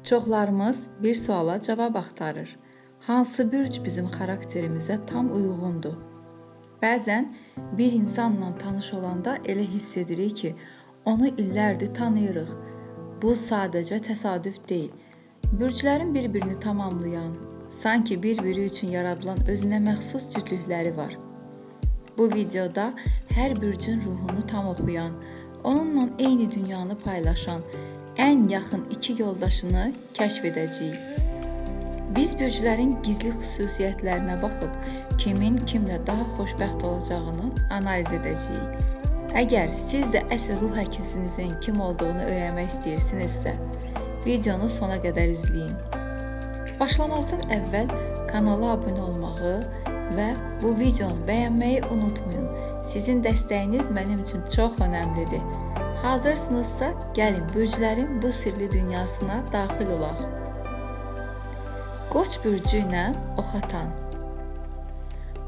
Çoxlarımız bir suala cavab axtarır. Hansı bürc bizim xarakterimizə tam uyğundur? Bəzən bir insanla tanış olanda elə hiss edirik ki, onu illərdir tanıyırıq. Bu sadəcə təsadüf deyil. Bürclərin bir-birini tamamlayan, sanki bir-biri üçün yaradılan özünə məxsus cütlükləri var. Bu videoda hər bürcün ruhunu tam oxuyan, onunla eyni dünyanı paylaşan, ən yaxın iki yoldaşını kəşf edəcəyik. Biz bürclərin gizli xüsusiyyətlərinə baxıb, kimin kimlə daha xoşbəxt olacağını analiz edəcəyik. Əgər siz də əsl ruh həkiminizin kim olduğunu öyrənmək istəyirsinizsə, videonu sona qədər izləyin. Başlamazdan əvvəl kanala abunə olmağı və bu videonu bəyənməyi unutmayın. Sizin dəstəyiniz mənim üçün çox önəmlidir. Hazırsınızsa, gəlin bürclərin bu sirli dünyasına daxil olaq. Qoç bürcü ilə Oxatan.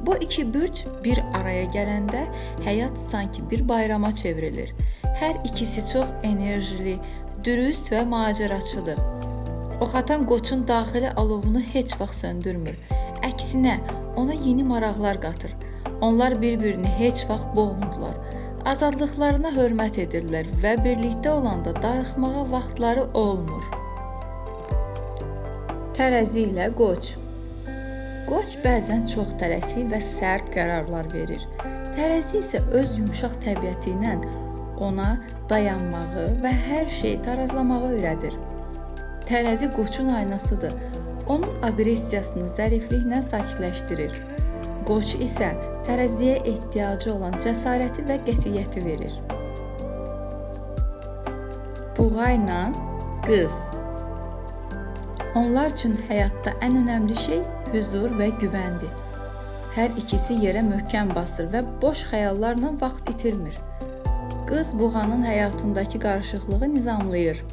Bu iki bürc bir araya gələndə həyat sanki bir bayrama çevrilir. Hər ikisi çox enerjili, dürüst və macəraçıdır. Oxatan qoçun daxili alovunu heç vaxt söndürmür. Əksinə, ona yeni maraqlar qatır. Onlar bir-birini heç vaxt boğmurlar. Azadlıqlarına hörmət edirlər və birlikdə olanda darıxmağa vaxtları olmur. Tərəzi ilə Qoç. Qoç bəzən çox tələsik və sərt qərarlar verir. Tərəzi isə öz yumşaq təbiəti ilə ona dayanmağı və hər şeyi tarazlamağı öyrədir. Tərəzi Qoçun aynasıdır. Onun aqressiyasını zərifliklə sakitləşdirir. Qoç isə tərəziyə ehtiyacı olan cəsarəti və qətiyyəti verir. Buğayla Qız. Onlar üçün həyatda ən önəmli şey hüzur və güvəndir. Hər ikisi yerə möhkəm basır və boş xəyallarla vaxt itirmir. Qız buğanın həyatındakı qarışıqlığı nizamlayır.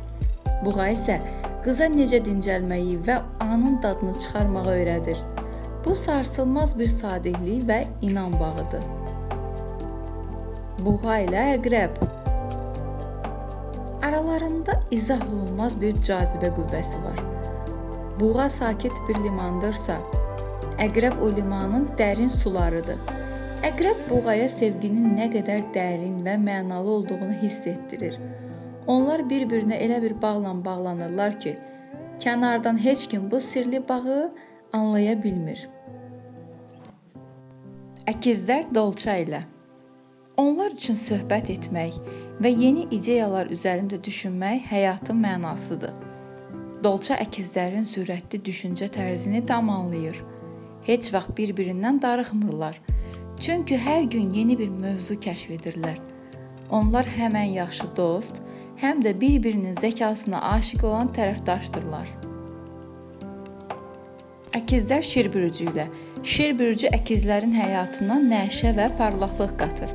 Buğa isə qıza necə dincəlməyi və anın dadını çıxarmağı öyrədir. Bu sarsılmaz bir sadəlik və inam bağıdır. Buğa ilə Əqrəb. Aralarında izah olunmaz bir cazibə qüvvəsi var. Buğa sakit bir limandırsa, Əqrəb o limanın dərin sularıdır. Əqrəb buğaya sevginin nə qədər dərin və mənalı olduğunu hiss etdirir. Onlar bir-birinə elə bir bağla bağlanırlar ki, kənardan heç kim bu sirli bağı anlaya bilmir. Əkizlər Dolça ilə. Onlar üçün söhbət etmək və yeni ideyalar üzərində düşünmək həyatın mənasıdır. Dolça əkizlərin sürətli düşüncə tərzini tam anlayır. Heç vaxt bir-birindən darıxmırlar. Çünki hər gün yeni bir mövzu kəşf edirlər. Onlar həm ən yaxşı dost, həm də bir-birinin zəkasına aşiq olan tərəfdaşdırlar. Əkizlər Şir bürcü ilə. Şir bürcü əkizlərin həyatına nəşə və parlaqlıq qatır.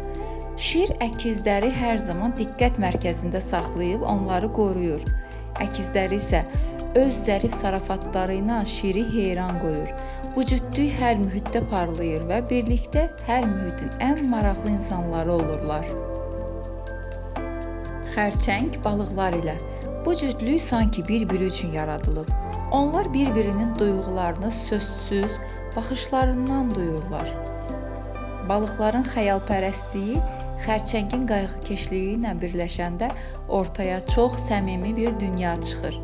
Şir əkizləri hər zaman diqqət mərkəzində saxlayıb onları qoruyur. Əkizləri isə öz zərif zarafatları ilə Şiri heyran qoyur. Bu cütlük hər mühitdə parlayır və birlikdə hər mühitin ən maraqlı insanları olurlar. Xərçəng balıqlar ilə. Bu cütlük sanki bir-biri üçün yaradılıb. Onlar bir-birinin duyğularını sözsüz baxışlarından duyurlar. Balıqların xəyalpərəstliyi xərçəngin qayğıkeşliyi ilə birləşəndə ortaya çox səmimi bir dünya çıxır.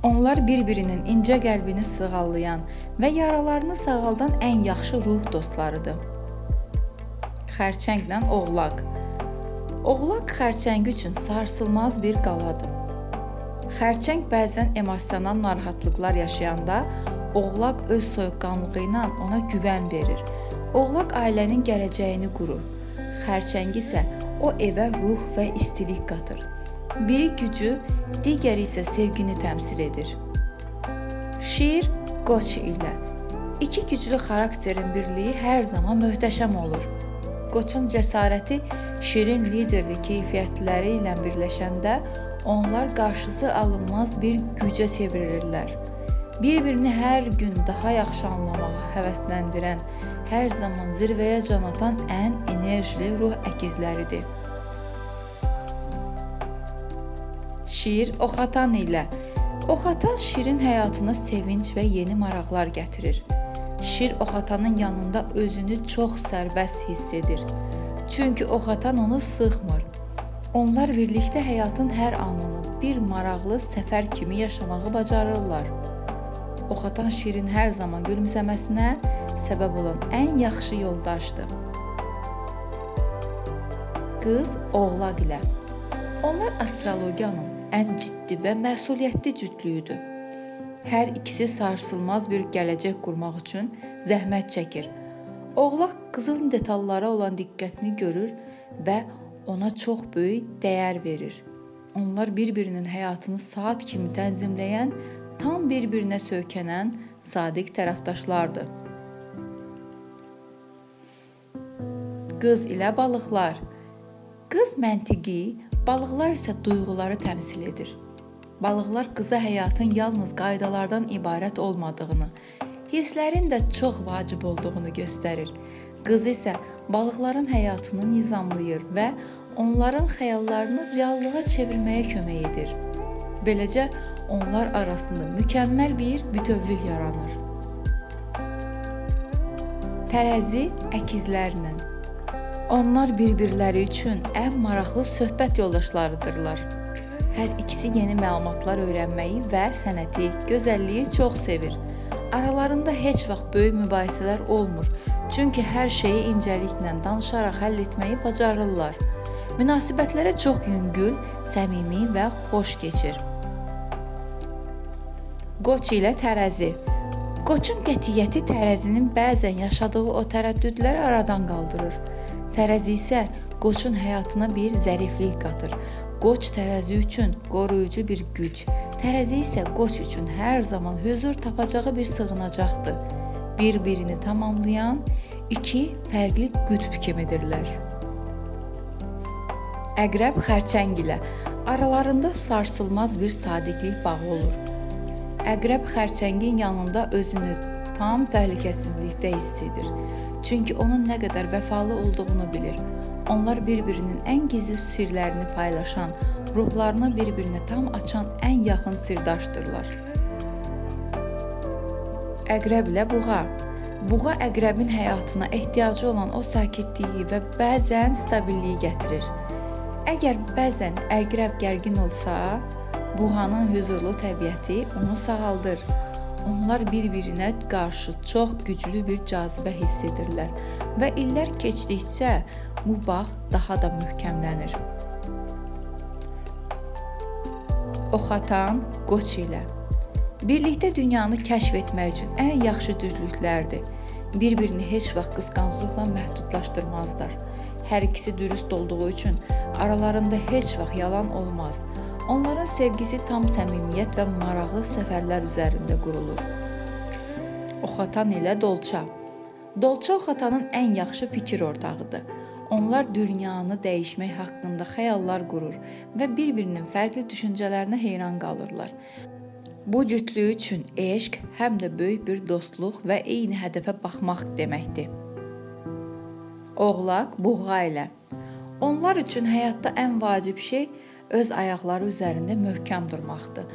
Onlar bir-birinin incə qəlbini sığallayan və yaralarını sağaldan ən yaxşı ruh dostlarıdır. Xərçənglə Oğlaq. Oğlaq xərçəngi üçün sarsılmaz bir qaladır. Xərçəng bəzən emosional narahatlıqlar yaşayanda, Oğlaq öz soyuqqanlığı ilə ona güvən verir. Oğlaq ailənin gələcəyini qurur. Xərçəng isə o evə ruh və istilik qatır. Biri gücü, digəri isə sevgini təmsil edir. Şir Qoç ilə. İki güclü xarakterin birliyi hər zaman möhtəşəm olur. Qoçun cəsarəti Şirin liderlik keyfiyyətləri ilə birləşəndə onlar qarşısı alınmaz bir gücə çevrilirlər. Bir-birini hər gün daha yaxşı anlamağa həvəsləndirən, hər zaman zirvəyə can atan ən enerjili ruh əkizləridir. Şir Oxatan ilə. Oxatan Şirin həyatına sevinç və yeni maraqlar gətirir. Şir Oxatanın yanında özünü çox sərbəst hiss edir. Çünki Oxatan onu sıxmır. Onlar birlikdə həyatın hər anını bir maraqlı səfər kimi yaşamağı bacarırlar. Oxatan Şirin hər zaman gülümsəməsinə səbəb olan ən yaxşı yoldaşdır. Qız oğlaq ilə. Onlar astrologiyanın ən ciddi və məsuliyyətli cütlüyüdür. Hər ikisi sarsılmaz bir gələcək qurmaq üçün zəhmət çəkir. Oğlaq qızın detallara olan diqqətini görür və ona çox böyük dəyər verir. Onlar bir-birinin həyatını saat kimi tənzimləyən, tam bir-birinə söykənən sadiq tərəfdaşlardır. Qız ilə balıqlar. Qız məntiqi, balıqlar isə duyğuları təmsil edir. Balıqlar qıza həyatın yalnız qaydalardan ibarət olmadığını, hisslərin də çox vacib olduğunu göstərir. Qız isə balıqların həyatını nizamlayır və onların xəyallarını reallığa çevirməyə kömək edir. Beləcə, onlar arasında mükəmməl bir bütövlük yaranır. Tərəzi əkizlərlə. Onlar bir-birləri üçün ən maraqlı söhbət yoldaşlarıdırlar. Hər ikisi yeni məlumatlar öyrənməyi və sənəti, gözəlliyi çox sevir. Aralarında heç vaxt böyük mübahisələr olmur, çünki hər şeyi incəliklə danışaraq həll etməyi bacarırlar. Münasibətləri çox yüngül, səmimi və xoş keçir. Qoç ilə tərəzi. Qoçun qətiyyəti tərəzinin bəzən yaşadığı o tərəddüdləri aradan qaldırır. Tərəzi isə qoçun həyatına bir zəriflik qatır. Qoç tərəzi üçün qoruyucu bir güc, tərəzi isə qoç üçün hər zaman huzur tapacağı bir sığınacaqdır. Bir-birini tamamlayan iki fərqli qütb kimidirlər. Əqrəb xərçəng ilə aralarında sarsılmaz bir sadiqlik bağı olur. Əqrəb xərçəngin yanında özünü tam təhlükəsizlikdə hiss edir. Çünki onun nə qədər vəfalı olduğunu bilir. Onlar bir-birinin ən gizli sirlərini paylaşan, ruhlarını bir-birinə tam açan ən yaxın sirdaşdırlar. Əqrəb ilə buğa. Buğa əqrəbin həyatına ehtiyacı olan o sakitliyi və bəzən stabilliyi gətirir. Əgər bəzən əqrəb gərgin olsa, buğanın huzurlu təbiəti onu sağaldır. Onlar bir-birinə qarşı çox güclü bir cazibə hiss edirlər və illər keçdikcə bu bağ daha da möhkəmlənir. Oxatan qoç ilə. Birlikdə dünyanı kəşf etmək üçün ən yaxşı düzlüklərdir. Bir-birini heç vaxt qısqanclıqla məhdudlaşdırmazlar. Hər ikisi dürüst olduğu üçün aralarında heç vaxt yalan olmaz. Onların sevgisi tam səmimiyyət və maraqlı səfərlər üzərində qurulur. Oxatan ilə dolça. Dolça Oxatanın ən yaxşı fikir ortağıdır. Onlar dünyanı dəyişmək haqqında xəyallar qurur və bir-birinin fərqli düşüncələrinə heyran qalırlar. Bu cütlük üçün eşq həm də böyük bir dostluq və eyni hədəfə baxmaq deməkdir. Oğlaq buğa ilə. Onlar üçün həyatda ən vacib şey öz ayaqları üzərində möhkəm durmaqdır.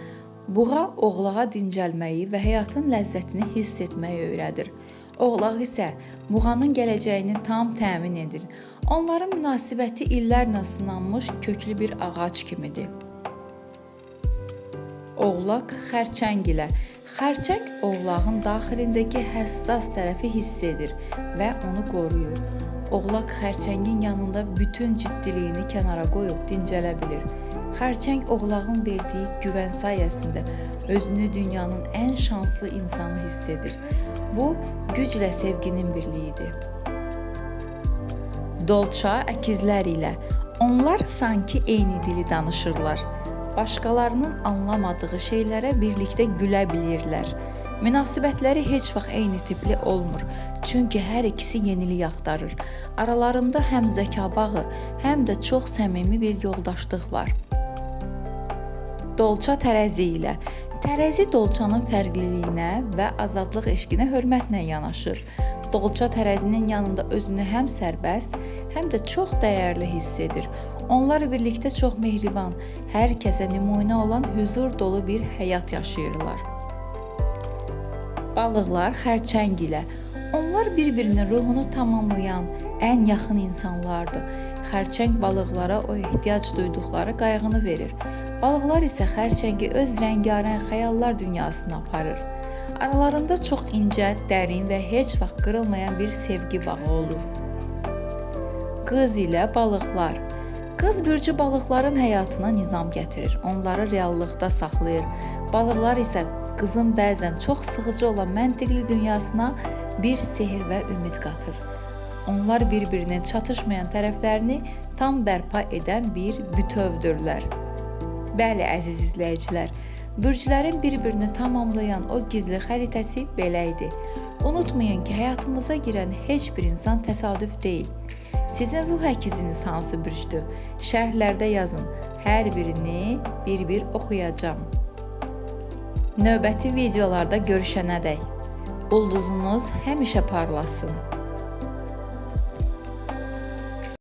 Buğa oğlağa dincəlməyi və həyatın ləzzətini hiss etməyi öyrədir. Oğlaq isə buğanın gələcəyini tam təmin edir. Onların münasibəti illərlə sınanmış köklü bir ağac kimidir. Oğlaq xərçəng ilə. Xərçəng oğlağın daxilindəki həssas tərəfi hiss edir və onu qoruyur. Oğlaq xərçəngin yanında bütün ciddiliyini kənara qoyub dincələ bilir. Xərçəng oğlağın verdiyi güvən sayəsində özünü dünyanın ən şanslı insanı hiss edir. Bu, güclə sevginin birliyidir. Dolça əkizlər ilə. Onlar sanki eyni dili danışırlar. Başqalarının anlamadığı şeylərə birlikdə gülə bilirlər. Münasibətləri heç vaxt eyni tipli olmur. Çünki hər ikisi yenilik axtarır. Aralarında həm zəka bağı, həm də çox səmimi bir yoldaşlıq var. Dolça tərəzi ilə. Tərəzi dolçanın fərqliliyinə və azadlıq eşqinə hörmətlə yanaşır. dolça tərəzinin yanında özünü həm sərbəst, həm də çox dəyərli hiss edir. Onlar birlikdə çox mehriban, hər kəsə nümunə olan huzur dolu bir həyat yaşayırlar. Balıqlar xərçəng ilə. Onlar bir-birinin ruhunu tamamlayan ən yaxın insanlardır. Xərçəng balıqlara o ehtiyac duyduqları qayğını verir. Balıqlar isə xərçəngi öz rəngarəng xəyallar dünyasına aparır. Aralarında çox incə, dərin və heç vaxt qırılmayan bir sevgi bağı olur. Qız ilə balıqlar. Qız bürcü balıqların həyatına nizam gətirir, onları reallıqda saxlayır. Balıqlar isə qızın bəzən çox sıxıcı olan məntiqli dünyasına bir sehr və ümid qatır. Onlar bir-birinin çatışmayan tərəflərini tam bərpa edən bir bütövdürlər. Bəli, əziz izləyicilər, bürclərin bir-birini tamamlayan o gizli xəritəsi belə idi. Unutmayın ki, həyatımıza girən heç bir insan təsadüf deyil. Sizin ruh əkiziniz hansı bürcdür? Şərhlərdə yazın. Hər birini bir-bir oxuyacağam. Növbəti videolarda görüşənədək ulduzunuz həmişə parlasın.